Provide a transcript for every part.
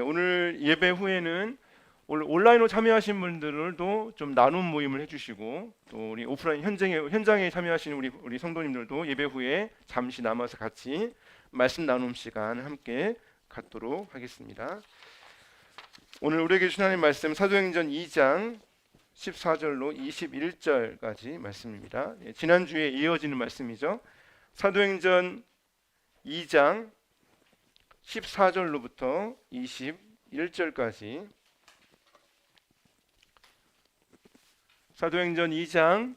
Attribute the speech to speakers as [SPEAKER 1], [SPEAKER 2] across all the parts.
[SPEAKER 1] 오늘 예배 후에는 온라인으로 참여하신 분들도 좀 나눔 모임을 해주시고, 또 우리 오프라인 현장에 참여하시는 우리 성도님들도 예배 후에 잠시 남아서 같이 말씀 나눔 시간 함께 갖도록 하겠습니다. 오늘 우리에게 주신 하나님 말씀 사도행전 2장 14절로 21절까지 말씀입니다. 지난주에 이어지는 말씀이죠. 사도행전 2장 14절로부터 21절까지, 사도행전 2장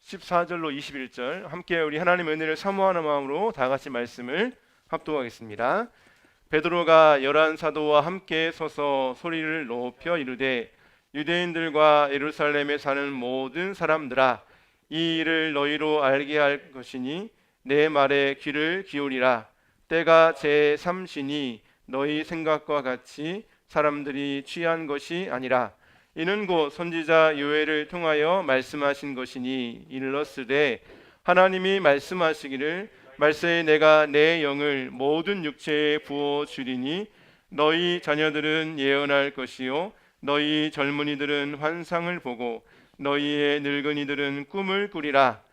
[SPEAKER 1] 14절로 21절 함께 우리 하나님의 은혜를 사모하는 마음으로 다 같이 말씀을 합독하겠습니다. 베드로가 11 사도와 함께 서서 소리를 높여 이르되, 유대인들과 예루살렘에 사는 모든 사람들아, 이 일을 너희로 알게 할 것이니 내 말에 귀를 기울이라. 때가 제3시니 너희 생각과 같이 사람들이 취한 것이 아니라 이는 곧 선지자 요엘을 통하여 말씀하신 것이니, 일렀으되 하나님이 말씀하시기를 말세에 내가 내 영을 모든 육체에 부어 주리니 너희 자녀들은 예언할 것이요 너희 젊은이들은 환상을 보고 너희의 늙은이들은 꿈을 꾸리라.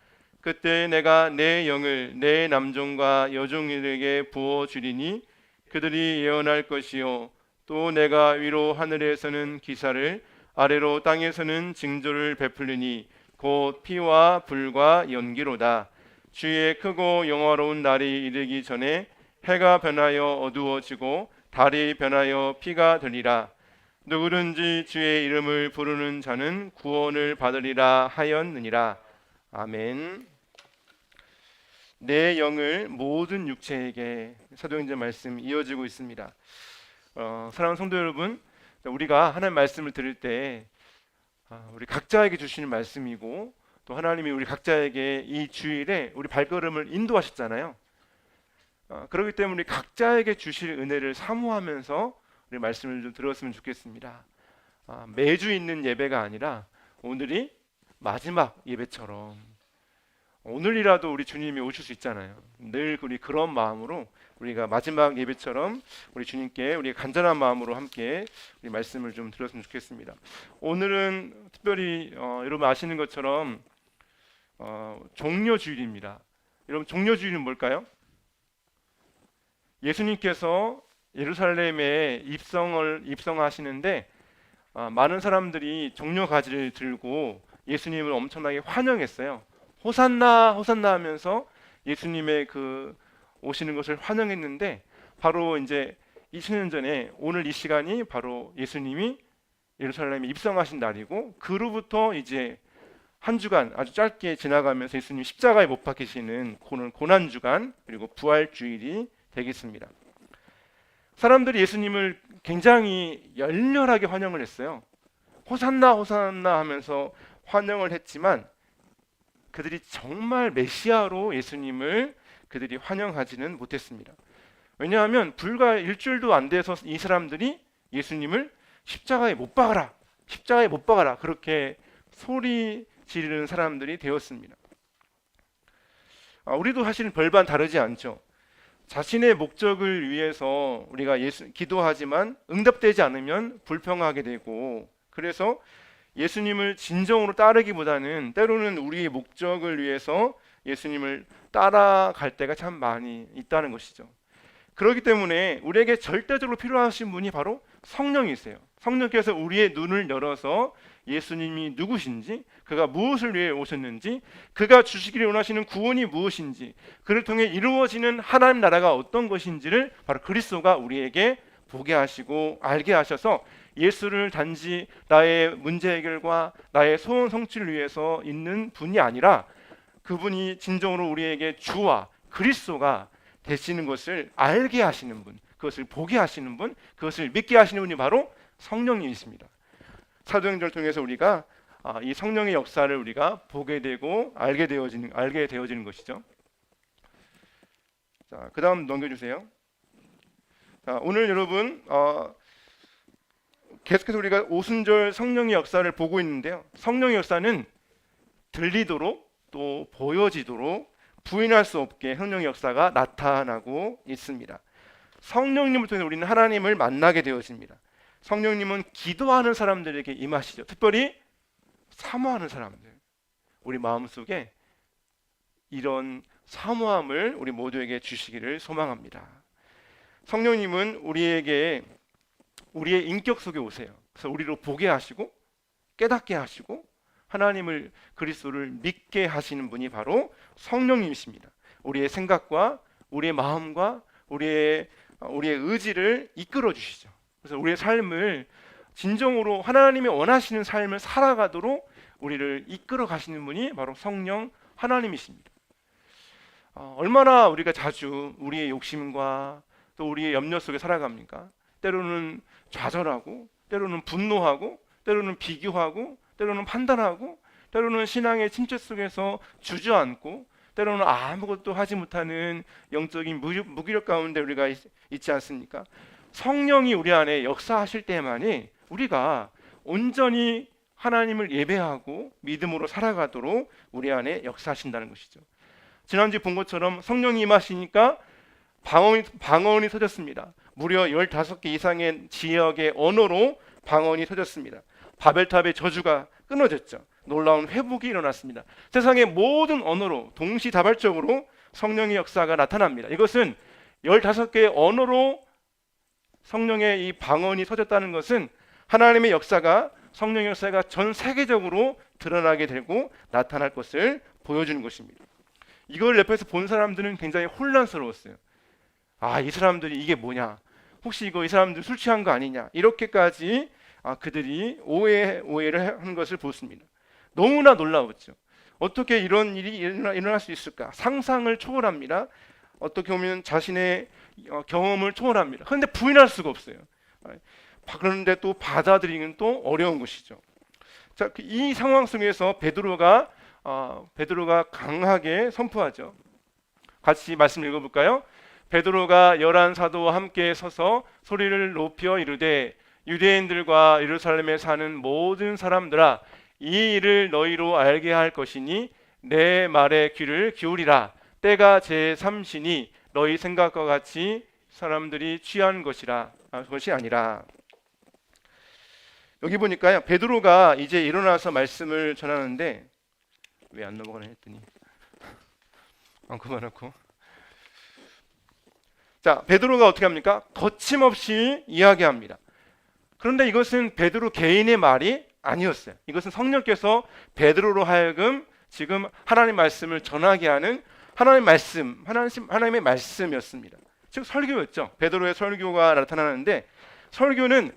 [SPEAKER 1] 그때 내가 내 영을 내 남종과 여종들에게 부어 주리니 그들이 예언할 것이요 또 내가 위로 하늘에서는 기사를 아래로 땅에서는 징조를 베풀리니 곧 피와 불과 연기로다. 주의 크고 영화로운 날이 이르기 전에 해가 변하여 어두워지고 달이 변하여 피가 되리라. 누구든지 주의 이름을 부르는 자는 구원을 받으리라 하였느니라. 아멘. 내 영을 모든 육체에게, 사도행전 말씀 이어지고 있습니다. 사랑하는 성도 여러분, 우리가 하나님 말씀을 들을 때 우리 각자에게 주시는 말씀이고, 또 하나님이 우리 각자에게 이 주일에 우리 발걸음을 인도하셨잖아요. 그렇기 때문에 우리 각자에게 주실 은혜를 사모하면서 우리 말씀을 좀 들었으면 좋겠습니다. 매주 있는 예배가 아니라 오늘이 마지막 예배처럼 오늘이라도 우리 주님이 오실 수 있잖아요. 늘 우리 그런 마음으로 우리가 마지막 예배처럼 우리 주님께 우리 간절한 마음으로 함께 우리 말씀을 좀 들었으면 좋겠습니다. 오늘은 특별히 여러분 아시는 것처럼 종려주일입니다. 여러분, 종려주일은 뭘까요? 예수님께서 예루살렘에 입성하시는데 많은 사람들이 종려가지를 들고 예수님을 엄청나게 환영했어요. 호산나 호산나 하면서 예수님의 그 오시는 것을 환영했는데, 바로 이제 2000년 전에 오늘 이 시간이 바로 예수님이 예루살렘에 입성하신 날이고, 그로부터 이제 한 주간 아주 짧게 지나가면서 예수님 십자가에 못 박히시는 고난 주간, 그리고 부활 주일이 되겠습니다. 사람들이 예수님을 굉장히 열렬하게 환영을 했어요. 호산나 호산나 하면서 환영을 했지만 그들이 정말 메시아로 예수님을 그들이 환영하지는 못했습니다. 왜냐하면 불과 일주일도 안 돼서 이 사람들이 예수님을 십자가에 못 박아라, 십자가에 못 박아라, 그렇게 소리 지르는 사람들이 되었습니다. 우리도 사실은 별반 다르지 않죠. 자신의 목적을 위해서 우리가 기도하지만 응답되지 않으면 불평하게 되고, 그래서 예수님을 진정으로 따르기보다는 때로는 우리의 목적을 위해서 예수님을 따라갈 때가 참 많이 있다는 것이죠. 그렇기 때문에 우리에게 절대적으로 필요하신 분이 바로 성령이세요. 성령께서 우리의 눈을 열어서 예수님이 누구신지, 그가 무엇을 위해 오셨는지, 그가 주시기를 원하시는 구원이 무엇인지, 그를 통해 이루어지는 하나님 나라가 어떤 것인지를 바로 그리스도가 우리에게 보게 하시고 알게 하셔서 예수를 단지 나의 문제 해결과 나의 소원 성취를 위해서 있는 분이 아니라 그분이 진정으로 우리에게 주와 그리스도가 되시는 것을 알게 하시는 분, 그것을 보게 하시는 분, 그것을 믿게 하시는 분이 바로 성령님이십니다. 사도행전을 통해서 우리가 이 성령의 역사를 우리가 보게 되고 알게 되어지는 것이죠. 자, 그다음 넘겨주세요. 자, 오늘 여러분 계속해서 우리가 오순절 성령의 역사를 보고 있는데요. 성령의 역사는 들리도록 또 보여지도록 부인할 수 없게 성령의 역사가 나타나고 있습니다. 성령님을 통해 우리는 하나님을 만나게 되어집니다. 성령님은 기도하는 사람들에게 임하시죠. 특별히 사모하는 사람들, 우리 마음속에 이런 사모함을 우리 모두에게 주시기를 소망합니다. 성령님은 우리에게 우리의 인격 속에 오세요. 그래서 우리로 보게 하시고 깨닫게 하시고 하나님을, 그리스도를 믿게 하시는 분이 바로 성령님이십니다. 우리의 생각과 우리의 마음과 우리의 의지를 이끌어 주시죠. 그래서 우리의 삶을 진정으로 하나님이 원하시는 삶을 살아가도록 우리를 이끌어 가시는 분이 바로 성령 하나님이십니다. 얼마나 우리가 자주 우리의 욕심과 또 우리의 염려 속에 살아갑니까? 때로는 좌절하고, 때로는 분노하고, 때로는 비교하고, 때로는 판단하고, 때로는 신앙의 침체 속에서 주저앉고, 때로는 아무것도 하지 못하는 영적인 무기력 가운데 우리가 있지 않습니까? 성령이 우리 안에 역사하실 때만이 우리가 온전히 하나님을 예배하고 믿음으로 살아가도록 우리 안에 역사하신다는 것이죠. 지난주에 본 것처럼 성령이 임하시니까 방언이 터졌습니다. 무려 15개 이상의 지역의 언어로 방언이 터졌습니다. 바벨탑의 저주가 끊어졌죠. 놀라운 회복이 일어났습니다. 세상의 모든 언어로 동시다발적으로 성령의 역사가 나타납니다. 이것은 15개의 언어로 성령의 이 방언이 터졌다는 것은 하나님의 역사가, 성령의 역사가 전 세계적으로 드러나게 되고 나타날 것을 보여주는 것입니다. 이걸 옆에서 본 사람들은 굉장히 혼란스러웠어요. 이 사람들이 이게 뭐냐? 혹시 이 사람들 술 취한 거 아니냐? 이렇게까지 그들이 오해를 하는 것을 보습니다. 너무나 놀라웠죠. 어떻게 이런 일이 일어날 수 있을까? 상상을 초월합니다. 어떻게 보면 자신의 경험을 초월합니다. 그런데 부인할 수가 없어요. 그런데 또 받아들이기는 또 어려운 것이죠. 자, 이 상황 속에서 베드로가 강하게 선포하죠. 같이 말씀 읽어볼까요? 베드로가 11 사도와 함께 서서 소리를 높여 이르되 유대인들과 예루살렘에 사는 모든 사람들아, 이 일을 너희로 알게 할 것이니 내 말에 귀를 기울이라. 때가 제3시니 너희 생각과 같이 사람들이 취한 것이 아니라. 여기 보니까요, 베드로가 이제 일어나서 말씀을 전하는데 왜 안 넘어가나 했더니 그만하고. 자, 베드로가 어떻게 합니까? 거침없이 이야기합니다. 그런데 이것은 베드로 개인의 말이 아니었어요. 이것은 성령께서 베드로로 하여금 지금 하나님 말씀을 전하게 하는 하나님의 말씀이었습니다. 즉 설교였죠. 베드로의 설교가 나타나는데, 설교는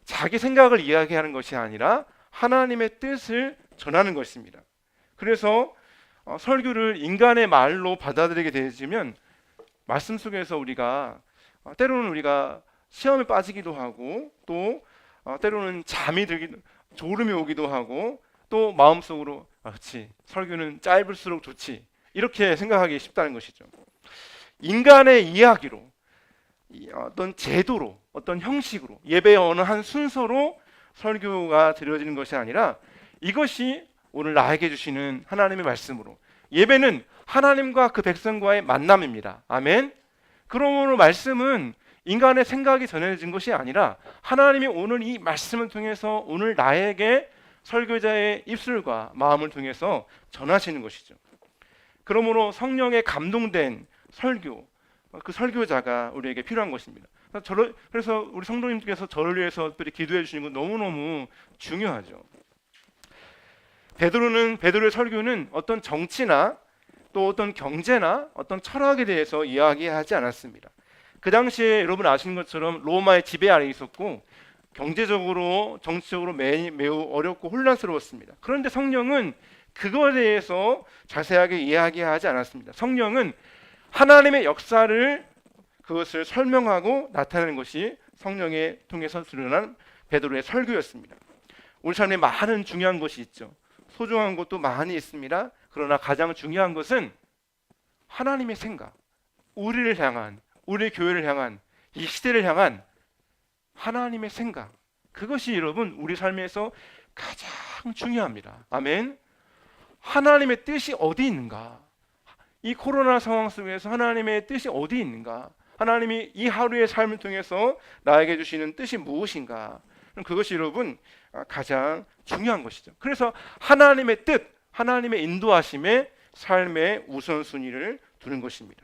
[SPEAKER 1] 자기 생각을 이야기하는 것이 아니라 하나님의 뜻을 전하는 것입니다. 그래서 설교를 인간의 말로 받아들이게 되면 말씀 속에서 때로는 우리가 시험에 빠지기도 하고, 또 때로는 졸음이 오기도 하고, 또 마음속으로 그렇지, 설교는 짧을수록 좋지, 이렇게 생각하기 쉽다는 것이죠. 인간의 이야기로, 어떤 제도로, 어떤 형식으로, 예배의 어느 한 순서로 설교가 드려지는 것이 아니라 이것이 오늘 나에게 주시는 하나님의 말씀으로, 예배는 하나님과 그 백성과의 만남입니다. 아멘. 그러므로 말씀은 인간의 생각이 전해진 것이 아니라 하나님이 오늘 이 말씀을 통해서 오늘 나에게 설교자의 입술과 마음을 통해서 전하시는 것이죠. 그러므로 성령에 감동된 설교, 그 설교자가 우리에게 필요한 것입니다. 그래서 우리 성도님께서 저를 위해서 특별히 기도해 주시는 건 너무너무 중요하죠. 베드로의 설교는 어떤 정치나 또 어떤 경제나 어떤 철학에 대해서 이야기하지 않았습니다. 그 당시에 여러분 아시는 것처럼 로마의 지배 아래 있었고, 경제적으로 정치적으로 매우 어렵고 혼란스러웠습니다. 그런데 성령은 그거에 대해서 자세하게 이야기하지 않았습니다. 성령은 하나님의 역사를, 그것을 설명하고 나타내는 것이 성령에 통해서 드러난 베드로의 설교였습니다. 우리 삶에 많은 중요한 것이 있죠. 소중한 것도 많이 있습니다. 그러나 가장 중요한 것은 하나님의 생각, 우리를 향한, 우리 교회를 향한, 이 시대를 향한 하나님의 생각, 그것이 여러분 우리 삶에서 가장 중요합니다. 아멘. 하나님의 뜻이 어디 있는가? 이 코로나 상황 속에서 하나님의 뜻이 어디 있는가? 하나님이 이 하루의 삶을 통해서 나에게 주시는 뜻이 무엇인가? 그것이 여러분 가장 중요한 것이죠. 그래서 하나님의 뜻, 하나님의 인도하심에 삶의 우선순위를 두는 것입니다.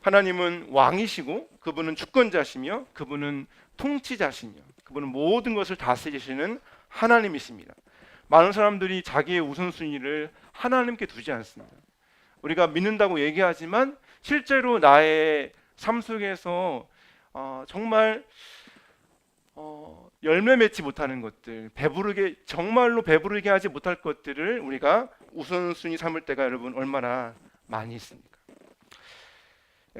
[SPEAKER 1] 하나님은 왕이시고 그분은 주권자시며 그분은 통치자시며 그분은 모든 것을 다스리시는 하나님이십니다. 많은 사람들이 자기의 우선순위를 하나님께 두지 않습니다. 우리가 믿는다고 얘기하지만 실제로 나의 삶 속에서 정말 열매 맺지 못하는 것들, 정말로 배부르게 하지 못할 것들을 우리가 우선순위 삼을 때가 여러분 얼마나 많이 있습니까?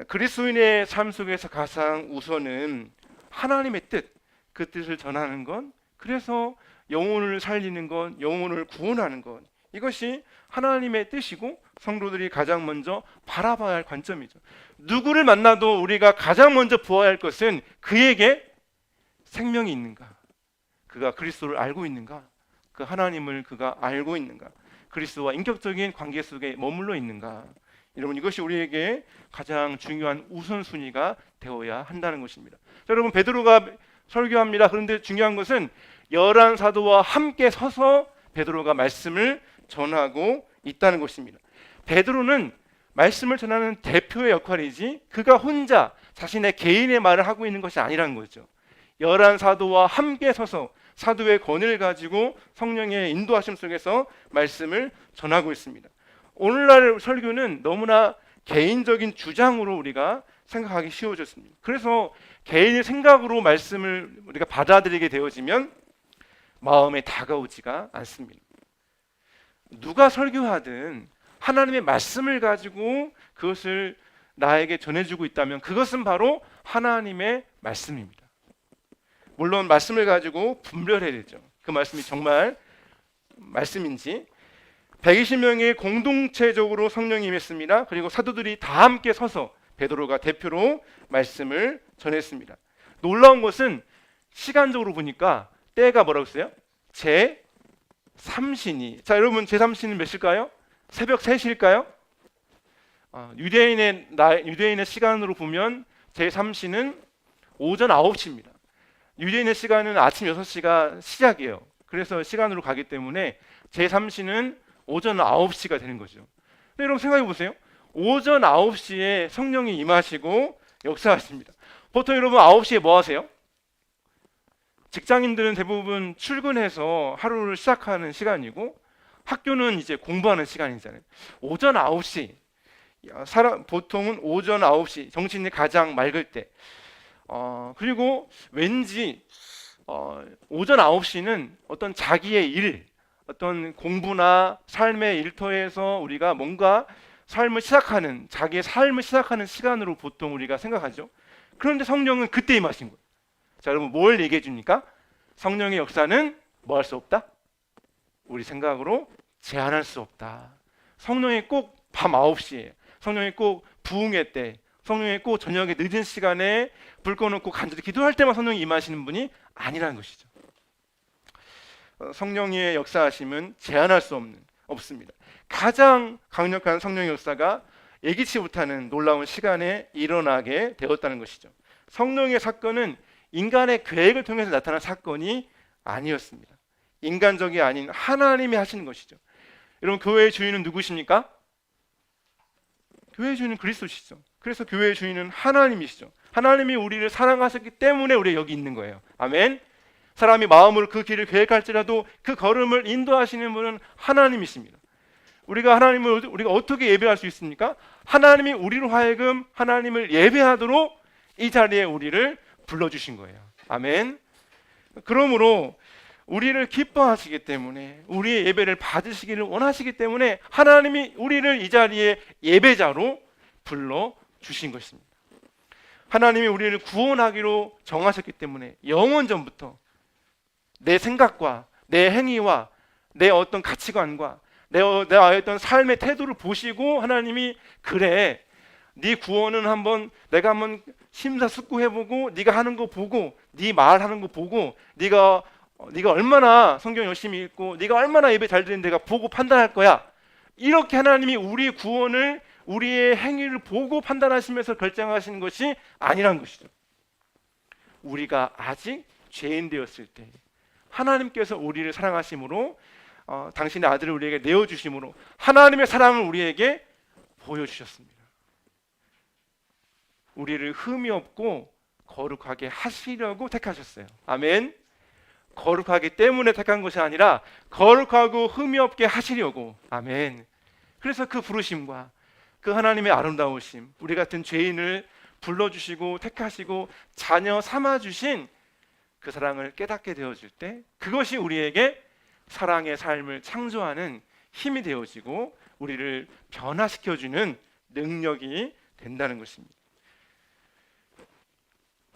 [SPEAKER 1] 그리스도인의 삶 속에서 가장 우선은 하나님의 뜻, 그 뜻을 전하는 것, 그래서 영혼을 살리는 것, 영혼을 구원하는 것, 이것이 하나님의 뜻이고 성도들이 가장 먼저 바라봐야 할 관점이죠. 누구를 만나도 우리가 가장 먼저 보아야 할 것은 그에게 생명이 있는가, 그가 그리스도를 알고 있는가, 그 하나님을 그가 알고 있는가, 그리스도와 인격적인 관계 속에 머물러 있는가. 여러분, 이것이 우리에게 가장 중요한 우선순위가 되어야 한다는 것입니다. 자, 여러분, 베드로가 설교합니다. 그런데 중요한 것은 11 사도와 함께 서서 베드로가 말씀을 전하고 있다는 것입니다. 베드로는 말씀을 전하는 대표의 역할이지 그가 혼자 자신의 개인의 말을 하고 있는 것이 아니라는 거죠. 11 사도와 함께 서서 사도의 권위를 가지고 성령의 인도하심 속에서 말씀을 전하고 있습니다. 오늘날 설교는 너무나 개인적인 주장으로 우리가 생각하기 쉬워졌습니다. 그래서 개인의 생각으로 말씀을 우리가 받아들이게 되어지면 마음에 다가오지가 않습니다. 누가 설교하든 하나님의 말씀을 가지고 그것을 나에게 전해주고 있다면 그것은 바로 하나님의 말씀입니다. 물론 말씀을 가지고 분별해야 되죠. 그 말씀이 정말 말씀인지. 120명의 공동체적으로 성령이 임했습니다. 그리고 사도들이 다 함께 서서 베드로가 대표로 말씀을 전했습니다. 놀라운 것은 시간적으로 보니까 때가 뭐라고 했어요? 제3신이. 자, 여러분, 제3신은 몇 시일까요? 새벽 3시일까요? 유대인의 시간으로 보면 제3신은 오전 9시입니다. 유대인의 시간은 아침 6시가 시작이에요. 그래서 시간으로 가기 때문에 제3신은 오전 9시가 되는 거죠. 근데 여러분 생각해 보세요. 오전 9시에 성령이 임하시고 역사하십니다. 보통 여러분 9시에 뭐 하세요? 직장인들은 대부분 출근해서 하루를 시작하는 시간이고 학교는 이제 공부하는 시간이잖아요. 오전 9시, 보통은 오전 9시, 정신이 가장 맑을 때. 그리고 왠지 오전 9시는 어떤 자기의 일, 어떤 공부나 삶의 일터에서 우리가 뭔가 삶을 시작하는, 자기의 삶을 시작하는 시간으로 보통 우리가 생각하죠. 그런데 성령은 그때 임하신 거예요. 자, 여러분 뭘 얘기해 줍니까? 성령의 역사는 뭐 할 수 없다? 우리 생각으로 제한할 수 없다. 성령이 꼭 밤 9시에, 성령이 꼭 부흥회 때, 성령이 꼭 저녁에 늦은 시간에 불 꺼놓고 간절히 기도할 때만 성령이 임하시는 분이 아니라는 것이죠. 성령의 역사하심은 제한할 수 없습니다. 가장 강력한 성령의 역사가 예기치 못하는 놀라운 시간에 일어나게 되었다는 것이죠. 성령의 사건은 인간의 계획을 통해서 나타난 사건이 아니었습니다. 인간적이 아닌 하나님이 하시는 것이죠. 여러분, 교회의 주인은 누구십니까? 교회의 주인은 그리스도시죠. 그래서 교회의 주인은 하나님이시죠. 하나님이 우리를 사랑하셨기 때문에 우리가 여기 있는 거예요. 아멘. 사람이 마음으로 그 길을 계획할지라도 그 걸음을 인도하시는 분은 하나님이십니다. 우리가 어떻게 예배할 수 있습니까? 하나님이 우리로 하여금 하나님을 예배하도록 이 자리에 우리를 불러주신 거예요. 아멘. 그러므로 우리를 기뻐하시기 때문에, 우리의 예배를 받으시기를 원하시기 때문에 하나님이 우리를 이 자리에 예배자로 불러주신 것입니다. 하나님이 우리를 구원하기로 정하셨기 때문에 영원전부터 내 생각과 내 행위와 내 어떤 가치관과 내 어떤 삶의 태도를 보시고 하나님이, 그래, 네 구원은 내가 한번 심사숙고해보고 네가 하는 거 보고 네 말하는 거 보고 네가 얼마나 성경 열심히 읽고 네가 얼마나 예배 잘 드리는 내가 보고 판단할 거야. 이렇게 하나님이 우리 구원을 우리의 행위를 보고 판단하시면서 결정하시는 것이 아니란 것이죠. 우리가 아직 죄인 되었을 때 하나님께서 우리를 사랑하심으로 당신의 아들을 우리에게 내어주심으로 하나님의 사랑을 우리에게 보여주셨습니다. 우리를 흠이 없고 거룩하게 하시려고 택하셨어요. 아멘. 거룩하기 때문에 택한 것이 아니라 거룩하고 흠이 없게 하시려고. 아멘. 그래서 그 부르심과 그 하나님의 아름다우심, 우리 같은 죄인을 불러주시고 택하시고 자녀 삼아주신 그 사랑을 깨닫게 되어질 때 그것이 우리에게 사랑의 삶을 창조하는 힘이 되어지고 우리를 변화시켜주는 능력이 된다는 것입니다.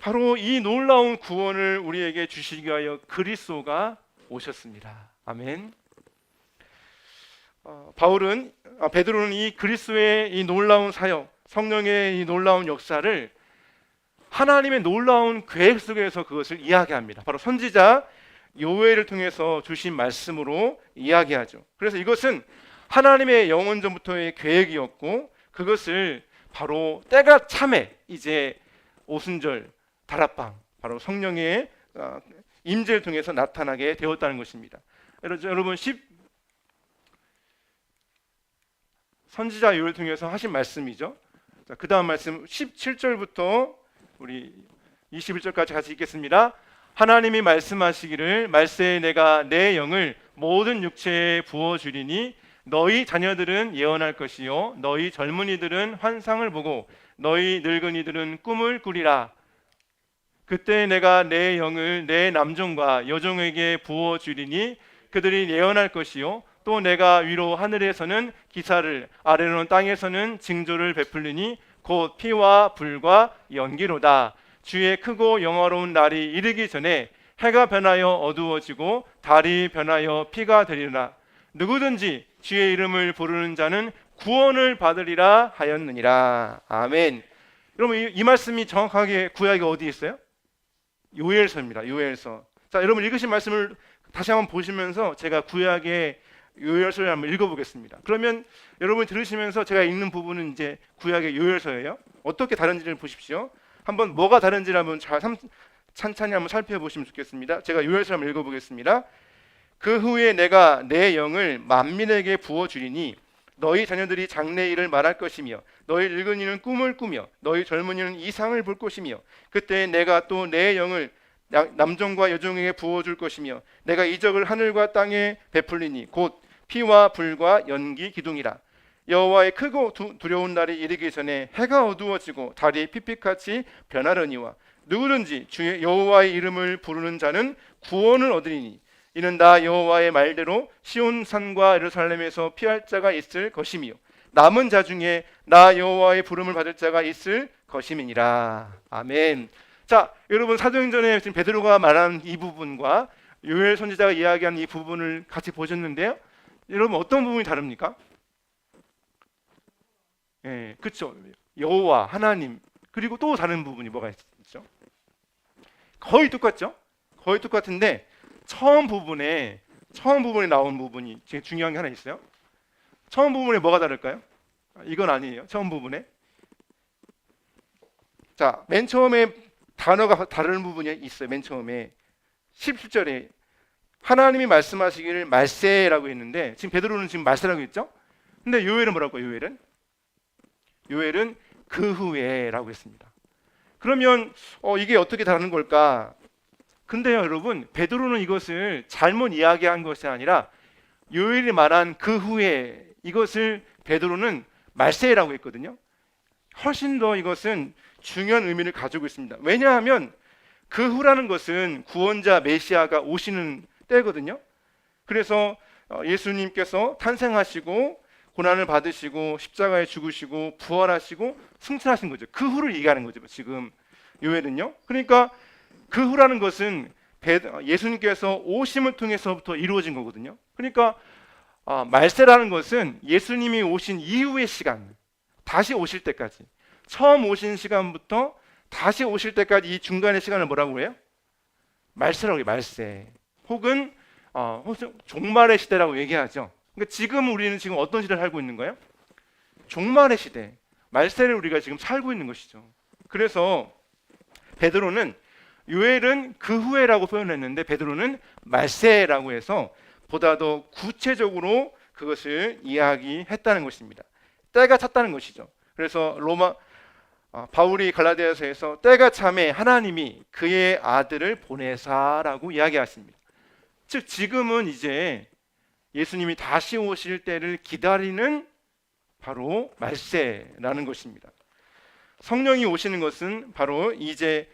[SPEAKER 1] 바로 이 놀라운 구원을 우리에게 주시기 위하여 그리스도가 오셨습니다. 아멘. 베드로는 이 그리스도의 이 놀라운 사역, 성령의 이 놀라운 역사를 하나님의 놀라운 계획 속에서 그것을 이야기합니다. 바로 선지자 요엘을 통해서 주신 말씀으로 이야기하죠. 그래서 이것은 하나님의 영원전부터의 계획이었고 그것을 바로 때가 참에 이제 오순절 다락방 바로 성령의 임재를 통해서 나타나게 되었다는 것입니다. 여러분 선지자 요엘을 통해서 하신 말씀이죠. 그 다음 말씀 17절부터 우리 21절까지 같이 읽겠습니다. 하나님이 말씀하시기를 말세에 내가 내 영을 모든 육체에 부어주리니 너희 자녀들은 예언할 것이요 너희 젊은이들은 환상을 보고 너희 늙은이들은 꿈을 꾸리라. 그때 내가 내 영을 내 남종과 여종에게 부어주리니 그들이 예언할 것이요 또 내가 위로 하늘에서는 기사를 아래로는 땅에서는 징조를 베풀리니 곧 피와 불과 연기로다. 주의 크고 영화로운 날이 이르기 전에 해가 변하여 어두워지고 달이 변하여 피가 되리라. 누구든지 주의 이름을 부르는 자는 구원을 받으리라 하였느니라. 아멘. 여러분 이 말씀이 정확하게 구약이 어디 있어요? 요엘서입니다. 요엘서. 자, 여러분 읽으신 말씀을 다시 한번 보시면서 제가 구약의 요엘서를 한번 읽어보겠습니다. 그러면 여러분이 들으시면서 제가 읽는 부분은 이제 구약의 요엘서예요. 어떻게 다른지를 보십시오. 한번 뭐가 다른지를 한번 찬찬히 한번 살펴보시면 좋겠습니다. 제가 요엘서 한번 읽어보겠습니다. 그 후에 내가 내 영을 만민에게 부어주리니 너희 자녀들이 장래일을 말할 것이며 너희 늙은이는 꿈을 꾸며 너희 젊은이는 이상을 볼 것이며 그때 내가 또 내 영을 남종과 여종에게 부어줄 것이며 내가 이적을 하늘과 땅에 베풀리니 곧 피와 불과 연기 기둥이라. 여호와의 크고 두려운 날이 이르기 전에 해가 어두워지고 달이 핏빛같이 변하려니와 누구든지 주의 여호와의 이름을 부르는 자는 구원을 얻으리니 이는 나 여호와의 말대로 시온산과 예루살렘에서 피할 자가 있을 것이며 남은 자 중에 나 여호와의 부름을 받을 자가 있을 것임이니라. 아멘. 자, 여러분 사도행전에 지금 베드로가 말한 이 부분과 요엘 선지자가 이야기한 이 부분을 같이 보셨는데요. 여러분 어떤 부분이 다릅니까? 예, 그렇죠. 여호와 하나님 그리고 또 다른 부분이 뭐가 있죠? 거의 똑같죠? 거의 똑같은데 처음 부분에 나온 부분이 제일 중요한 게 하나 있어요. 처음 부분에 뭐가 다를까요? 이건 아니에요. 처음 부분에 자, 맨 처음에 단어가 다른 부분이 있어요. 맨 처음에 17절에 하나님이 말씀하시기를 말세라고 했는데 지금 베드로는 지금 말세라고 했죠? 근데 요엘은 뭐라고 해요? 요엘은 그 후에라고 했습니다. 그러면 이게 어떻게 다른 걸까? 근데요 여러분 베드로는 이것을 잘못 이야기한 것이 아니라 요엘이 말한 그 후에 이것을 베드로는 말세라고 했거든요. 훨씬 더 이것은 중요한 의미를 가지고 있습니다. 왜냐하면 그 후라는 것은 구원자 메시아가 오시는 때거든요. 그래서 예수님께서 탄생하시고 고난을 받으시고 십자가에 죽으시고 부활하시고 승천하신 거죠. 그 후를 얘기하는 거죠. 지금 요엘은요. 그러니까 그 후라는 것은 예수님께서 오심을 통해서부터 이루어진 거거든요. 그러니까 말세라는 것은 예수님이 오신 이후의 시간, 다시 오실 때까지, 처음 오신 시간부터 다시 오실 때까지 이 중간의 시간을 뭐라고 해요? 말세라고 해요. 말세. 혹은 종말의 시대라고 얘기하죠. 그러니까 지금 우리는 지금 어떤 시대를 살고 있는 거예요? 종말의 시대, 말세를 우리가 지금 살고 있는 것이죠. 그래서 베드로는 요엘은 그 후에라고 표현했는데 베드로는 말세라고 해서 보다 더 구체적으로 그것을 이야기했다는 것입니다. 때가 찼다는 것이죠. 그래서 바울이 갈라디아서에서 때가 참에 하나님이 그의 아들을 보내사라고 이야기하십니다. 즉 지금은 이제 예수님이 다시 오실 때를 기다리는 바로 말세라는 것입니다. 성령이 오시는 것은 바로 이제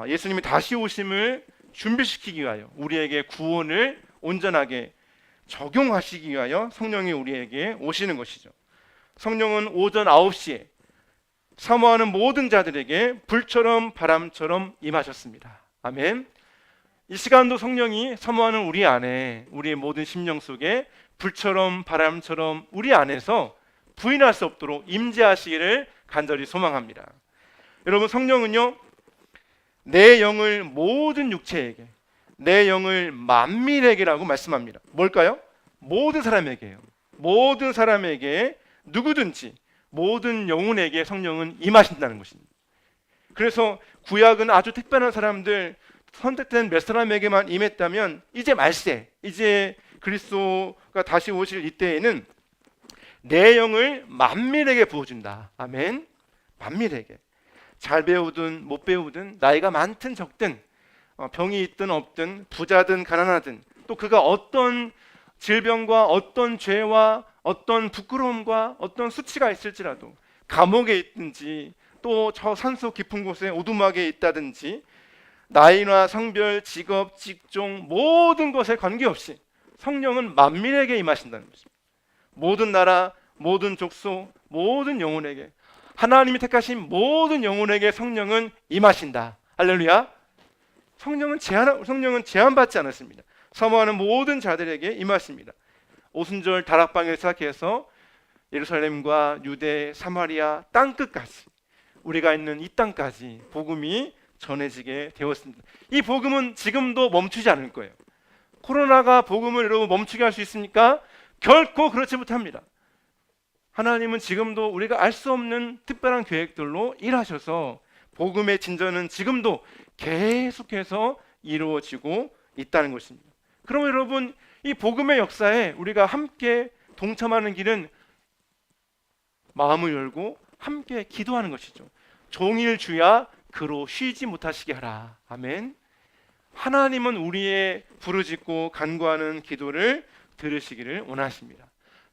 [SPEAKER 1] 예수님이 다시 오심을 준비시키기 위하여 우리에게 구원을 온전하게 적용하시기 위하여 성령이 우리에게 오시는 것이죠. 성령은 오전 9시에 사모하는 모든 자들에게 불처럼 바람처럼 임하셨습니다. 아멘. 이 시간도 성령이 사모하는 우리 안에, 우리의 모든 심령 속에 불처럼 바람처럼 우리 안에서 부인할 수 없도록 임재하시기를 간절히 소망합니다. 여러분, 성령은요, 내 영을 모든 육체에게, 내 영을 만민에게라고 말씀합니다. 뭘까요? 모든 사람에게요. 모든 사람에게, 누구든지 모든 영혼에게 성령은 임하신다는 것입니다. 그래서 구약은 아주 특별한 사람들, 선택된 몇 사람에게만 임했다면 이제 말세, 이제 그리스도가 다시 오실 이때에는 내 영을 만민에게 부어준다. 아멘. 만민에게. 잘 배우든 못 배우든, 나이가 많든 적든, 병이 있든 없든, 부자든 가난하든, 또 그가 어떤 질병과 어떤 죄와 어떤 부끄러움과 어떤 수치가 있을지라도, 감옥에 있든지 또 저 산속 깊은 곳에 오두막에 있다든지, 나이나 성별, 직업, 직종 모든 것에 관계없이 성령은 만민에게 임하신다는 것입니다. 모든 나라, 모든 족속, 모든 영혼에게, 하나님이 택하신 모든 영혼에게 성령은 임하신다. 할렐루야. 성령은 제한받지 않았습니다. 사모하는 모든 자들에게 임하십니다. 오순절 다락방에 시작해서 예루살렘과 유대, 사마리아 땅끝까지, 우리가 있는 이 땅까지 복음이 전해지게 되었습니다. 이 복음은 지금도 멈추지 않을 거예요. 코로나가 복음을 여러분 멈추게 할 수 있습니까? 결코 그렇지 못합니다. 하나님은 지금도 우리가 알 수 없는 특별한 계획들로 일하셔서 복음의 진전은 지금도 계속해서 이루어지고 있다는 것입니다. 그러면 여러분, 이 복음의 역사에 우리가 함께 동참하는 길은 마음을 열고 함께 기도하는 것이죠. 종일 주야 그로 쉬지 못하시게 하라. 아멘. 하나님은 우리의 부르짖고 간구하는 기도를 들으시기를 원하십니다.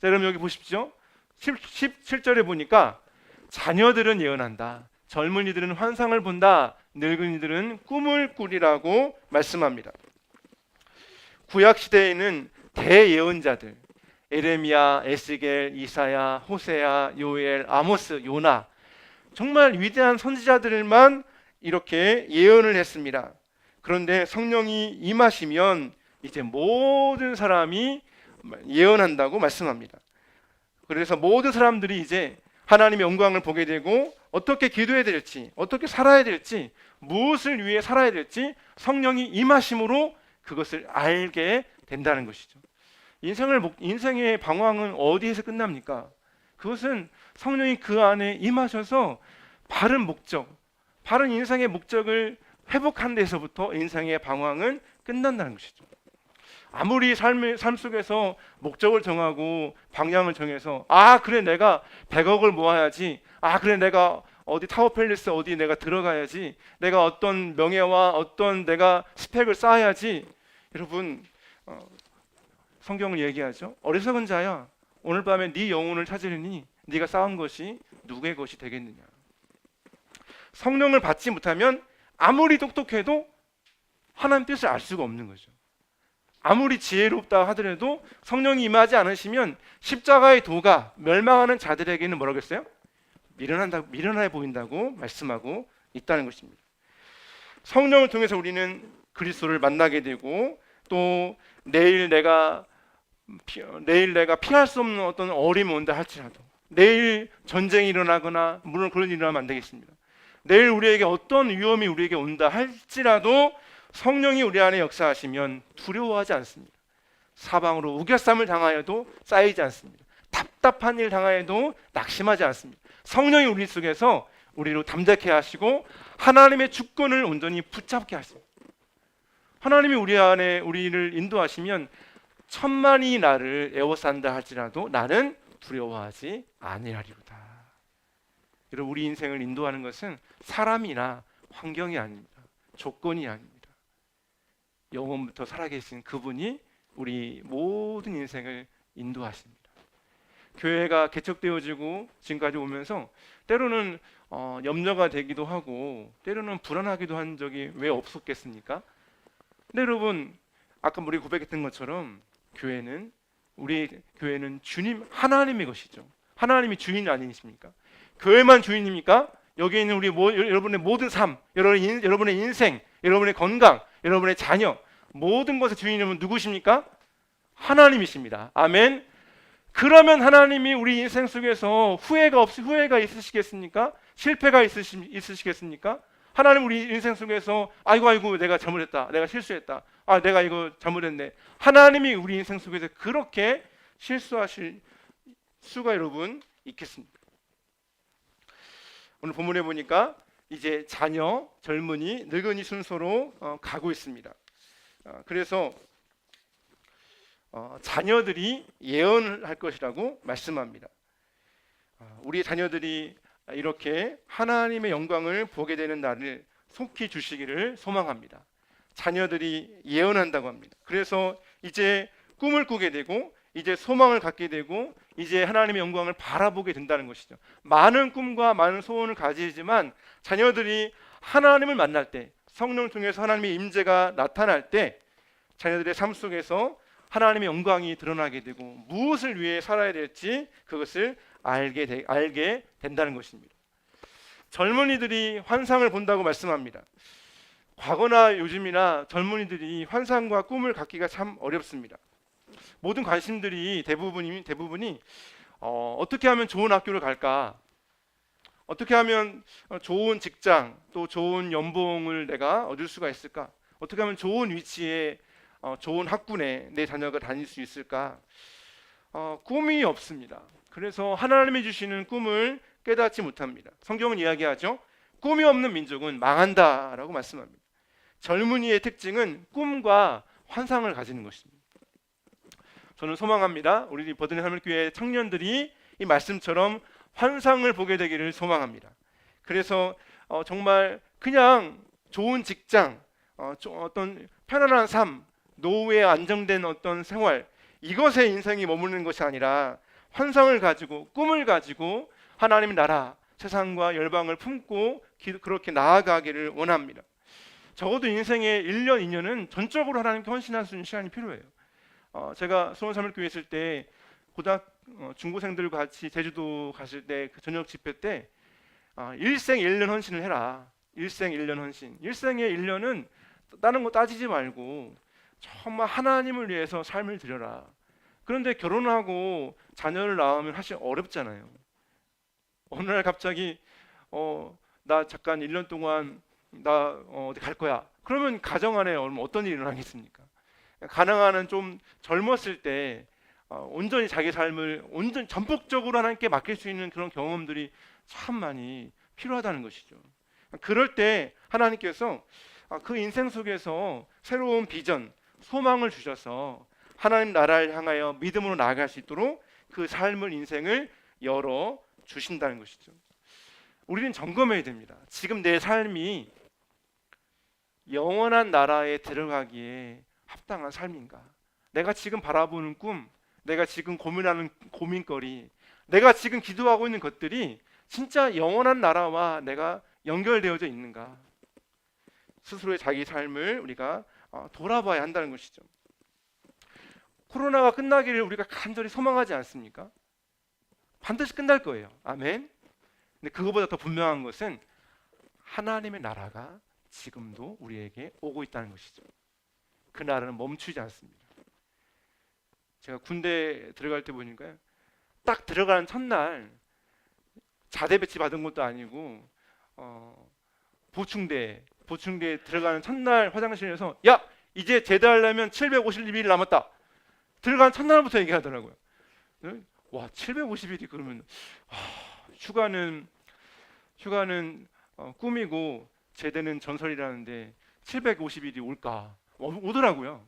[SPEAKER 1] 자, 여러분 여기 보십시오. 17절에 보니까 자녀들은 예언한다, 젊은이들은 환상을 본다, 늙은이들은 꿈을 꾸리라고 말씀합니다. 구약 시대에는 대예언자들, 에레미야, 에스겔, 이사야, 호세야, 요엘, 아모스, 요나, 정말 위대한 선지자들만 이렇게 예언을 했습니다. 그런데 성령이 임하시면 이제 모든 사람이 예언한다고 말씀합니다. 그래서 모든 사람들이 이제 하나님의 영광을 보게 되고 어떻게 기도해야 될지, 어떻게 살아야 될지, 무엇을 위해 살아야 될지 성령이 임하심으로 그것을 알게 된다는 것이죠. 인생의 방황은 어디에서 끝납니까? 그것은 성령이 그 안에 임하셔서 바른 목적, 바른 인생의 목적을 회복한 데서부터 인생의 방황은 끝난다는 것이죠. 아무리 삶 속에서 목적을 정하고 방향을 정해서 그래 내가 100억을 모아야지, 그래 내가 어디 타워팰리스 어디 내가 들어가야지, 내가 어떤 명예와 어떤 내가 스펙을 쌓아야지. 여러분, 성경을 얘기하죠. 어리석은 자야, 오늘 밤에 네 영혼을 찾으려니 네가 쌓은 것이 누구의 것이 되겠느냐. 성령을 받지 못하면 아무리 똑똑해도 하나님 뜻을 알 수가 없는 거죠. 아무리 지혜롭다 하더라도 성령이 임하지 않으시면 십자가의 도가 멸망하는 자들에게는 뭐라고 했어요? 미련해 보인다고 말씀하고 있다는 것입니다. 성령을 통해서 우리는 그리스도를 만나게 되고, 또 내일 내가 피할 수 없는 어떤 어려움이 온다 할지라도, 내일 전쟁이 일어나거나, 물론 그런 일이 일어나면 안 되겠습니다. 내일 우리에게 어떤 위험이 우리에게 온다 할지라도 성령이 우리 안에 역사하시면 두려워하지 않습니다. 사방으로 우겨쌈을 당하여도 쌓이지 않습니다. 답답한 일 당하여도 낙심하지 않습니다. 성령이 우리 속에서 우리로 담대케 하시고 하나님의 주권을 온전히 붙잡게 하십니다. 하나님이 우리 안에 우리를 인도하시면 천만이 나를 에워싼다 할지라도 나는 두려워하지 아니하리로다. 여러분, 우리 인생을 인도하는 것은 사람이나 환경이 아닙니다. 조건이 아닙니다. 영원부터 살아계신 그분이 우리 모든 인생을 인도하십니다. 교회가 개척되어지고 지금까지 오면서 때로는 염려가 되기도 하고 때로는 불안하기도 한 적이 왜 없었겠습니까? 근데 여러분, 아까 우리 고백했던 것처럼 우리 교회는 주님 하나님의 것이죠. 하나님이 주인 아니십니까? 교회만 주인입니까? 여기 있는 여러분의 모든 삶, 여러분의 인생, 여러분의 건강, 여러분의 자녀, 모든 것의 주인은 누구십니까? 하나님이십니다. 아멘. 그러면 하나님이 우리 인생 속에서 후회가 있으시겠습니까? 실패가 있으시겠습니까? 하나님 우리 인생 속에서 아이고 내가 잘못했다, 내가 실수했다, 내가 이거 잘못했네. 하나님이 우리 인생 속에서 그렇게 실수하실 수가 여러분 있겠습니까? 오늘 본문에 보니까 이제 자녀, 젊은이, 늙은이 순서로 가고 있습니다. 그래서 자녀들이 예언할 것이라고 말씀합니다. 우리 자녀들이 이렇게 하나님의 영광을 보게 되는 날을 속히 주시기를 소망합니다. 자녀들이 예언한다고 합니다. 그래서 이제 꿈을 꾸게 되고 이제 소망을 갖게 되고 이제 하나님의 영광을 바라보게 된다는 것이죠. 많은 꿈과 많은 소원을 가지지만 자녀들이 하나님을 만날 때, 성령을 통해서 하나님의 임재가 나타날 때 자녀들의 삶 속에서 하나님의 영광이 드러나게 되고 무엇을 위해 살아야 될지 그것을 알게 된다는 것입니다. 젊은이들이 환상을 본다고 말씀합니다. 과거나 요즘이나 젊은이들이 환상과 꿈을 갖기가 참 어렵습니다. 모든 관심들이 대부분이 어떻게 하면 좋은 학교를 갈까? 어떻게 하면 좋은 직장 또 좋은 연봉을 내가 얻을 수가 있을까? 어떻게 하면 좋은 위치에 좋은 학군에 내 자녀가 다닐 수 있을까? 꿈이 없습니다. 그래서 하나님이 주시는 꿈을 깨닫지 못합니다. 성경은 이야기하죠. 꿈이 없는 민족은 망한다라고 말씀합니다. 젊은이의 특징은 꿈과 환상을 가지는 것입니다. 저는 소망합니다. 우리 버드네 하늘교회 청년들이 이 말씀처럼 환상을 보게 되기를 소망합니다. 그래서 정말 그냥 좋은 직장, 어떤 편안한 삶, 노후에 안정된 어떤 생활, 이것에 인생이 머무르는 것이 아니라 환상을 가지고 꿈을 가지고 하나님의 나라, 세상과 열방을 품고 그렇게 나아가기를 원합니다. 적어도 인생의 1년, 2년은 전적으로 하나님께 헌신할 수 있는 시간이 필요해요. 제가 수원삼일교회 있을 때 중고생들과 같이 제주도 갔을 때 그 저녁 집회 때 일생 1년 헌신을 해라. 일생 1년 헌신. 일생의 1년은 다른 거 따지지 말고 정말 하나님을 위해서 삶을 드려라. 그런데 결혼하고 자녀를 낳으면 사실 어렵잖아요. 어느 날 갑자기 나 잠깐 1년 동안 나 어디 갈 거야. 그러면 가정 안에 어떤 일이 일어나겠습니까? 가능한 한 좀 젊었을 때 온전히 자기 삶을 전폭적으로 하나님께 맡길 수 있는 그런 경험들이 참 많이 필요하다는 것이죠. 그럴 때 하나님께서 그 인생 속에서 새로운 비전, 소망을 주셔서 하나님 나라를 향하여 믿음으로 나아갈 수 있도록 그 삶을 인생을 열어 주신다는 것이죠. 우리는 점검해야 됩니다. 지금 내 삶이 영원한 나라에 들어가기에 합당한 삶인가? 내가 지금 바라보는 꿈, 내가 지금 고민하는 고민거리, 내가 지금 기도하고 있는 것들이 진짜 영원한 나라와 내가 연결되어져 있는가? 스스로의 자기 삶을 우리가 돌아봐야 한다는 것이죠. 코로나가 끝나기를 우리가 간절히 소망하지 않습니까? 반드시 끝날 거예요. 아멘. 근데 그거보다 더 분명한 것은 하나님의 나라가 지금도 우리에게 오고 있다는 것이죠. 그 나라는 멈추지 않습니다. 제가 군대 들어갈 때 보니까 딱 들어가는 첫날 자대 배치 받은 것도 아니고 보충대에 들어가는 첫날 화장실에서 야 이제 제대하려면 750일 남았다. 들어가는 첫날부터 얘기하더라고요. 와, 750일이 그러면 휴가는 꿈이고 제대는 전설이라는데 750일이 올까? 오더라고요.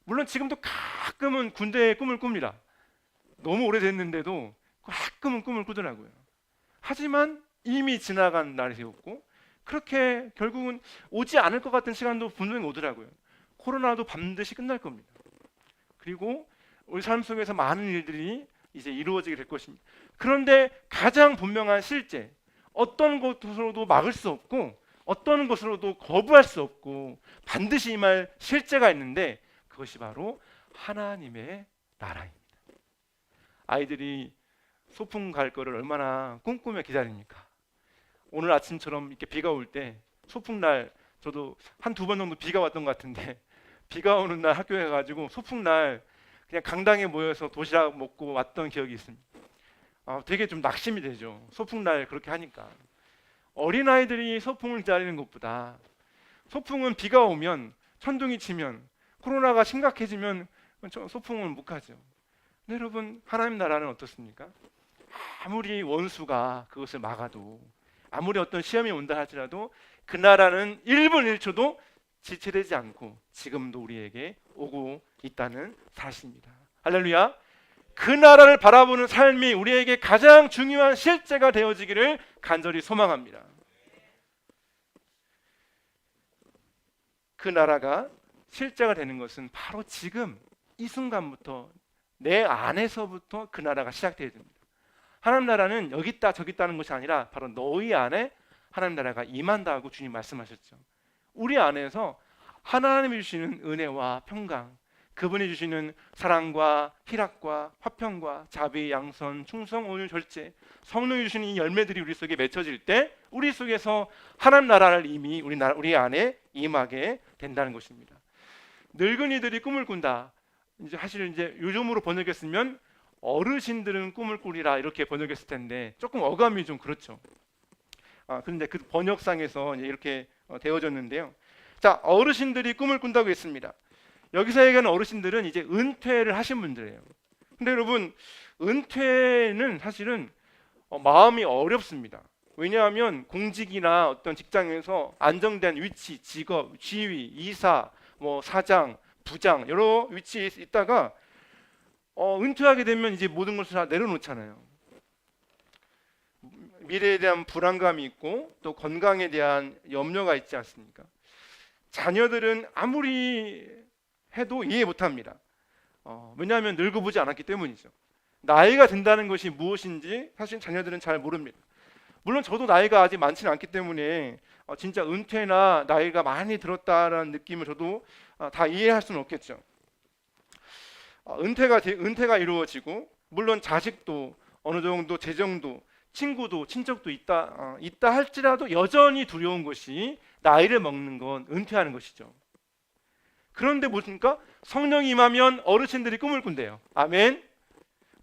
[SPEAKER 1] 물론 지금도 가끔은 군대의 꿈을 꿉니다. 너무 오래됐는데도 가끔은 꿈을 꾸더라고요. 하지만 이미 지나간 날이었고 그렇게 결국은 오지 않을 것 같은 시간도 분명히 오더라고요. 코로나도 반드시 끝날 겁니다. 그리고 우리 삶 속에서 많은 일들이 이제 이루어지게 될 것입니다. 그런데 가장 분명한 실제, 어떤 것으로도 막을 수 없고 어떤 것으로도 거부할 수 없고 반드시 임할 실제가 있는데 그것이 바로 하나님의 나라입니다. 아이들이 소풍 갈 거를 얼마나 꿈꾸며 기다립니까? 오늘 아침처럼 이렇게 비가 올 때 소풍날 저도 한 두 번 정도 비가 왔던 것 같은데 비가 오는 날 학교에 가가지고 소풍날 그냥 강당에 모여서 도시락 먹고 왔던 기억이 있습니다. 되게 좀 낙심이 되죠. 소풍날 그렇게 하니까. 어린아이들이 소풍을 기다리는 것보다 소풍은 비가 오면 천둥이 치면 코로나가 심각해지면 소풍은 못 가죠. 근데 여러분 하나님 나라는 어떻습니까? 아무리 원수가 그것을 막아도 아무리 어떤 시험이 온다 할지라도 그 나라는 1분 1초도 지체되지 않고 지금도 우리에게 오고 있다는 사실입니다. 할렐루야. 그 나라를 바라보는 삶이 우리에게 가장 중요한 실제가 되어지기를 간절히 소망합니다. 그 나라가 실제가 되는 것은 바로 지금 이 순간부터 내 안에서부터 그 나라가 시작되어야 됩니다. 하나님 나라는 여기 있다 저기 있다는 것이 아니라 바로 너희 안에 하나님 나라가 임한다고 주님 말씀하셨죠. 우리 안에서 하나님이 주시는 은혜와 평강, 그분이 주시는 사랑과 희락과 화평과 자비, 양선, 충성, 온유, 절제, 성령이 주시는 이 열매들이 우리 속에 맺혀질 때 우리 속에서 하나님 나라를 이미 우리 안에 임하게 된다는 것입니다. 늙은이들이 꿈을 꾼다. 이제 사실 이제 요즘으로 번역했으면 어르신들은 꿈을 꾸리라 이렇게 번역했을 텐데 조금 어감이 좀 그렇죠. 그런데 그 번역상에서 이제 이렇게 되어졌는데요. 자, 어르신들이 꿈을 꾼다고 했습니다. 여기서 얘기하는 어르신들은 이제 은퇴를 하신 분들이에요. 근데 여러분 은퇴는 사실은 마음이 어렵습니다. 왜냐하면 공직이나 어떤 직장에서 안정된 위치, 직업, 지위, 이사, 사장, 부장 여러 위치에 있다가 은퇴하게 되면 이제 모든 것을 다 내려놓잖아요. 미래에 대한 불안감이 있고 또 건강에 대한 염려가 있지 않습니까? 자녀들은 아무리 해도 이해 못합니다. 왜냐하면 늙어보지 않았기 때문이죠. 나이가 든다는 것이 무엇인지 사실 자녀들은 잘 모릅니다. 물론 저도 나이가 아직 많지는 않기 때문에 진짜 은퇴나 나이가 많이 들었다라는 느낌을 저도 다 이해할 수는 없겠죠. 은퇴가 이루어지고 물론 자식도 어느 정도 재정도 친구도 친척도 있다 할지라도 여전히 두려운 것이 나이를 먹는 건 은퇴하는 것이죠. 그런데 무엇입니까? 성령이 임하면 어르신들이 꿈을 꾼대요. 아멘.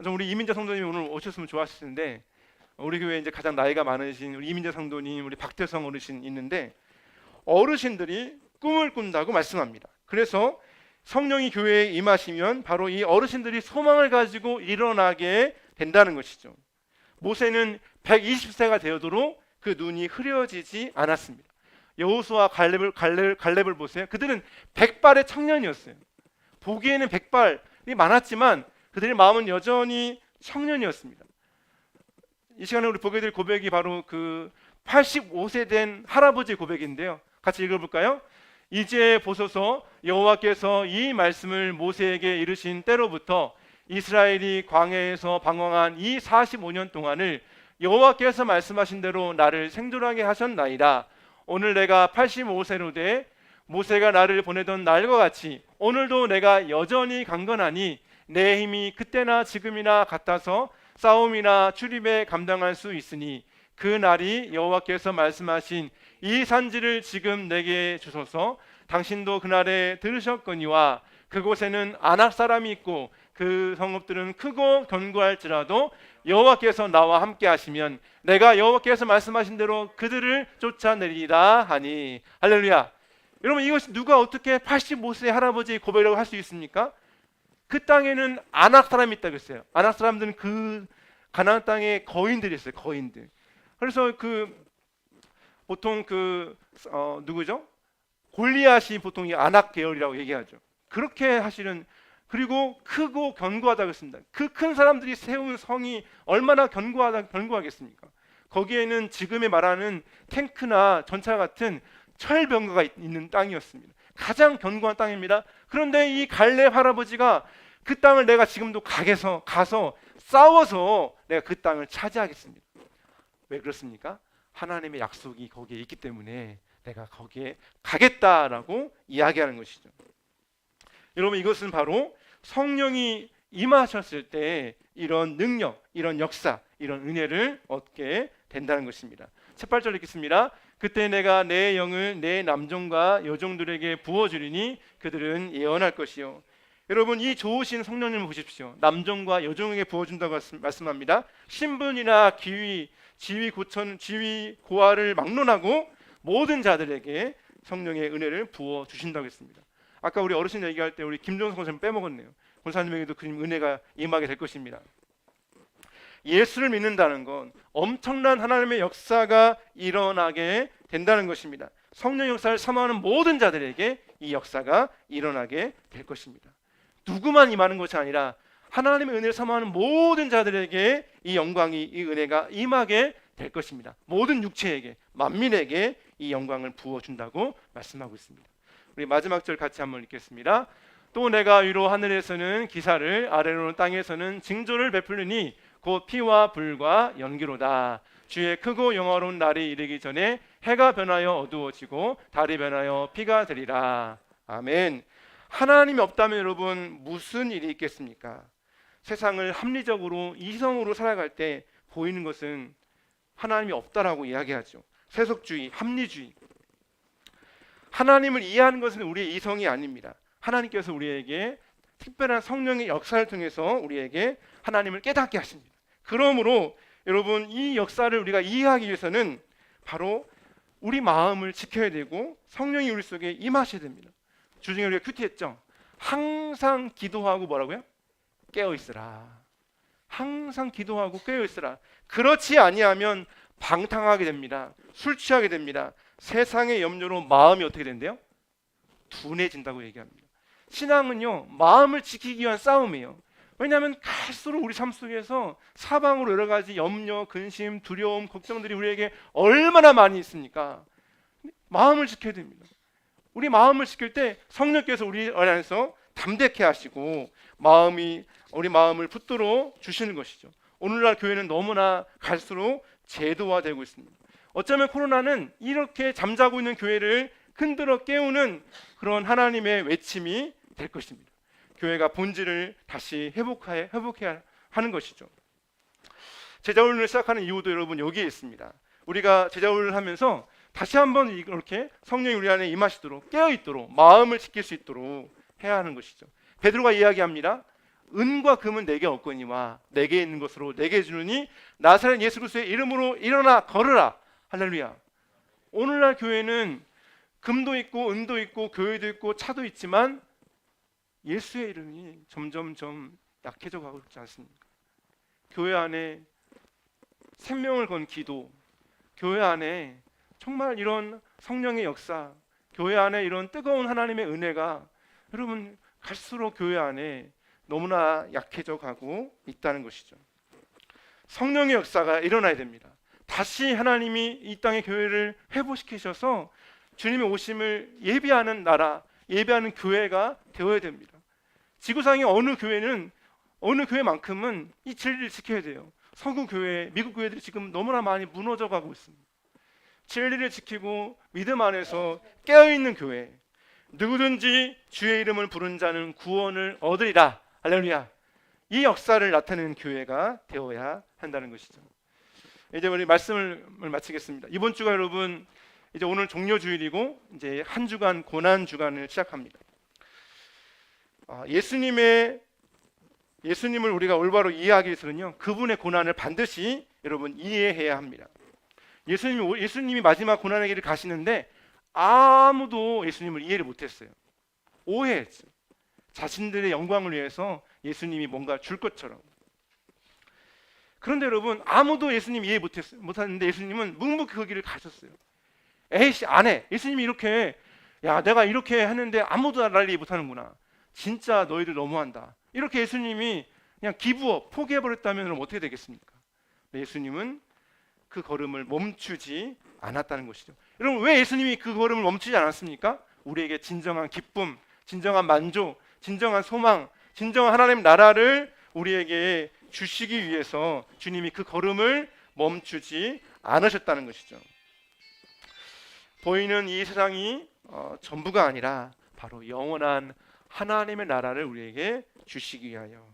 [SPEAKER 1] 우리 이민자 성도님이 오늘 오셨으면 좋았을 텐데 우리 교회에 이제 가장 나이가 많으신 우리 이민자 성도님, 우리 박태성 어르신 있는데 어르신들이 꿈을 꾼다고 말씀합니다. 그래서 성령이 교회에 임하시면 바로 이 어르신들이 소망을 가지고 일어나게 된다는 것이죠. 모세는 120세가 되어도록 그 눈이 흐려지지 않았습니다. 여호수아 갈렙을 보세요. 그들은 백발의 청년이었어요. 보기에는 백발이 많았지만 그들의 마음은 여전히 청년이었습니다. 이 시간에 우리 보게 될 고백이 바로 그 85세 된 할아버지의 고백인데요. 같이 읽어볼까요? 이제 보소서 여호와께서 이 말씀을 모세에게 이르신 때로부터 이스라엘이 광야에서 방황한 이 45년 동안을 여호와께서 말씀하신 대로 나를 생존하게 하셨나이다. 오늘 내가 85세로 돼 모세가 나를 보내던 날과 같이 오늘도 내가 여전히 강건하니 내 힘이 그때나 지금이나 같아서 싸움이나 출입에 감당할 수 있으니 그 날이 여호와께서 말씀하신 이 산지를 지금 내게 주소서. 당신도 그날에 들으셨거니와 그곳에는 아낙 사람이 있고 그 성읍들은 크고 견고할지라도 여호와께서 나와 함께 하시면 내가 여호와께서 말씀하신 대로 그들을 쫓아내리라 하니. 할렐루야. 여러분 이것이 누가 어떻게 85세 할아버지의 고백이라고 할 수 있습니까? 그 땅에는 아낙 사람이 있다고 했어요. 아낙 사람들은 그 가나안 땅에 거인들이 있어요. 거인들. 그래서 보통 누구죠? 골리앗이 보통 이 아낙 계열이라고 얘기하죠. 그렇게 하시는, 그리고 크고 견고하다고 했습니다. 그 큰 사람들이 세운 성이 얼마나 견고하겠습니까? 거기에는 지금의 말하는 탱크나 전차 같은 철병거가 있는 땅이었습니다. 가장 견고한 땅입니다. 그런데 이 갈렙 할아버지가 그 땅을 내가 지금도 가서 싸워서 내가 그 땅을 차지하겠습니다. 왜 그렇습니까? 하나님의 약속이 거기에 있기 때문에 내가 거기에 가겠다라고 이야기하는 것이죠. 여러분, 이것은 바로 성령이 임하셨을 때 이런 능력, 이런 역사, 이런 은혜를 얻게 된다는 것입니다. 18절 읽겠습니다. 그때 내가 내 영을 내 남종과 여종들에게 부어주리니 그들은 예언할 것이요. 여러분, 이 좋으신 성령님을 보십시오. 남종과 여종에게 부어준다고 말씀합니다. 신분이나 지위 고하를 막론하고 모든 자들에게 성령의 은혜를 부어 주신다고 했습니다. 아까 우리 어르신 얘기할 때 우리 김종성 선생님 빼먹었네요. 권사님에게도 그 은혜가 임하게 될 것입니다. 예수를 믿는다는 건 엄청난 하나님의 역사가 일어나게 된다는 것입니다. 성령 역사를 사모하는 모든 자들에게 이 역사가 일어나게 될 것입니다. 누구만 임하는 것이 아니라 하나님의 은혜를 사모하는 모든 자들에게 이 영광이, 이 은혜가 임하게 될 것입니다. 모든 육체에게, 만민에게 이 영광을 부어준다고 말씀하고 있습니다. 우리 마지막 절 같이 한번 읽겠습니다. 또 내가 위로 하늘에서는 기사를, 아래로는 땅에서는 징조를 베풀리니 곧 피와 불과 연기로다. 주의 크고 영화로운 날이 이르기 전에 해가 변하여 어두워지고 달이 변하여 피가 되리라. 아멘. 하나님이 없다면 여러분 무슨 일이 있겠습니까? 세상을 합리적으로 이성으로 살아갈 때 보이는 것은 하나님이 없다라고 이야기하죠. 세속주의, 합리주의. 하나님을 이해하는 것은 우리의 이성이 아닙니다. 하나님께서 우리에게 특별한 성령의 역사를 통해서 우리에게 하나님을 깨닫게 하십니다. 그러므로 여러분, 이 역사를 우리가 이해하기 위해서는 바로 우리 마음을 지켜야 되고 성령이 우리 속에 임하셔야 됩니다. 주중에 우리가 큐티했죠. 항상 기도하고 뭐라고요? 깨어 있으라. 항상 기도하고 깨어 있으라. 그렇지 아니하면 방탕하게 됩니다. 술 취하게 됩니다. 세상의 염려로 마음이 어떻게 된대요? 둔해진다고 얘기합니다. 신앙은요, 마음을 지키기 위한 싸움이에요. 왜냐하면 갈수록 우리 삶 속에서 사방으로 여러 가지 염려, 근심, 두려움, 걱정들이 우리에게 얼마나 많이 있습니까? 마음을 지켜야 됩니다. 우리 마음을 지킬 때 성령께서 우리 안에서 담대케 하시고 우리 마음을 붙들어 주시는 것이죠. 오늘날 교회는 너무나 갈수록 제도화되고 있습니다. 어쩌면 코로나는 이렇게 잠자고 있는 교회를 흔들어 깨우는 그런 하나님의 외침이 될 것입니다. 교회가 본질을 다시 회복해야 하는 것이죠. 제자훈련을 시작하는 이유도 여러분 여기에 있습니다. 우리가 제자훈련을 하면서 다시 한번 이렇게 성령이 우리 안에 임하시도록, 깨어있도록, 마음을 지킬 수 있도록 해야 하는 것이죠. 베드로가 이야기합니다. 은과 금은 내게 없거니와 내게 있는 것으로 내게 주느니 나사렛 예수 그리스도의 이름으로 일어나 걸으라. 할렐루야. 오늘날 교회는 금도 있고 은도 있고 교회도 있고 차도 있지만 예수의 이름이 점점점 약해져 가고 있지 않습니까? 교회 안에 생명을 건 기도, 교회 안에 정말 이런 성령의 역사, 교회 안에 이런 뜨거운 하나님의 은혜가 여러분 갈수록 교회 안에 너무나 약해져 가고 있다는 것이죠. 성령의 역사가 일어나야 됩니다. 다시 하나님이 이 땅의 교회를 회복시키셔서 주님의 오심을 예비하는 나라, 예비하는 교회가 되어야 됩니다. 지구상의 어느 교회만큼은 이 진리를 지켜야 돼요. 서구 교회, 미국 교회들이 지금 너무나 많이 무너져 가고 있습니다. 진리를 지키고 믿음 안에서 깨어있는 교회, 누구든지 주의 이름을 부른 자는 구원을 얻으리라. 할렐루야. 이 역사를 나타내는 교회가 되어야 한다는 것이죠. 이제 우리 말씀을 마치겠습니다. 이번 주가 여러분 이제 오늘 종료주일이고 이제 한 주간 고난 주간을 시작합니다. 예수님을 우리가 올바로 이해하기 위해서는요, 그분의 고난을 반드시 여러분 이해해야 합니다. 예수님이 마지막 고난의 길을 가시는데 아무도 예수님을 이해를 못했어요. 오해했어요. 자신들의 영광을 위해서 예수님이 뭔가 줄 것처럼. 그런데 여러분, 아무도 예수님 이해 못하는데 예수님은 묵묵히 그 길을 가셨어요. 에이씨, 안 해. 예수님이 이렇게, 야, 내가 이렇게 하는데 아무도 날 이해 못하는구나. 진짜 너희들 너무한다. 이렇게 예수님이 그냥 기부업, 포기해버렸다면 어떻게 되겠습니까? 예수님은 그 걸음을 멈추지 않았다는 것이죠. 여러분, 왜 예수님이 그 걸음을 멈추지 않았습니까? 우리에게 진정한 기쁨, 진정한 만족, 진정한 소망, 진정한 하나님 나라를 우리에게 주시기 위해서 주님이 그 걸음을 멈추지 않으셨다는 것이죠. 보이는 이 세상이 전부가 아니라 바로 영원한 하나님의 나라를 우리에게 주시기 위하여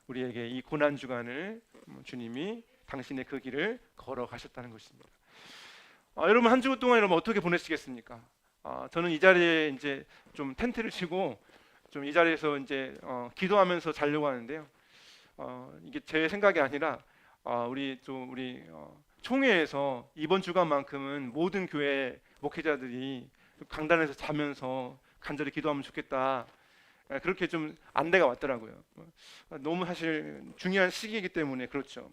[SPEAKER 1] 우리에게 이 고난 주간을 주님이 당신의 그 길을 걸어가셨다는 것입니다. 여러분, 한 주 동안 여러분 어떻게 보내시겠습니까? 저는 이 자리에 이제 좀 텐트를 치고 좀 이 자리에서 이제 기도하면서 자려고 하는데요. 이게 제 생각이 아니라 우리 총회에서 이번 주간만큼은 모든 교회 목회자들이 강단에서 자면서 간절히 기도하면 좋겠다. 그렇게 좀 안대가 왔더라고요. 너무 사실 중요한 시기이기 때문에 그렇죠.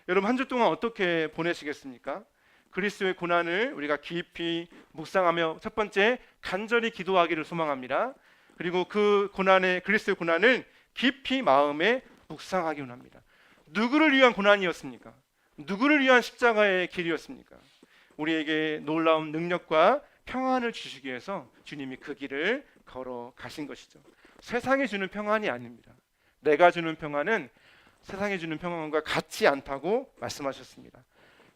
[SPEAKER 1] 여러분, 한 주 동안 어떻게 보내시겠습니까? 그리스도의 고난을 우리가 깊이 묵상하며 첫 번째 간절히 기도하기를 소망합니다. 그리고 그 고난의 그리스도의 고난을 깊이 마음에 묵상하기를 합니다. 누구를 위한 고난이었습니까? 누구를 위한 십자가의 길이었습니까? 우리에게 놀라운 능력과 평안을 주시기 위해서 주님이 그 길을 걸어가신 것이죠. 세상이 주는 평안이 아닙니다. 내가 주는 평안은 세상이 주는 평안과 같지 않다고 말씀하셨습니다.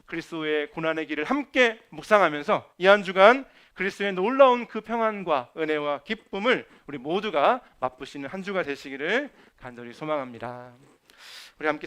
[SPEAKER 1] 그리스도의 고난의 길을 함께 묵상하면서 이 한 주간 그리스도의 놀라운 그 평안과 은혜와 기쁨을 우리 모두가 맛보시는 한 주가 되시기를 간절히 소망합니다. 우리 함께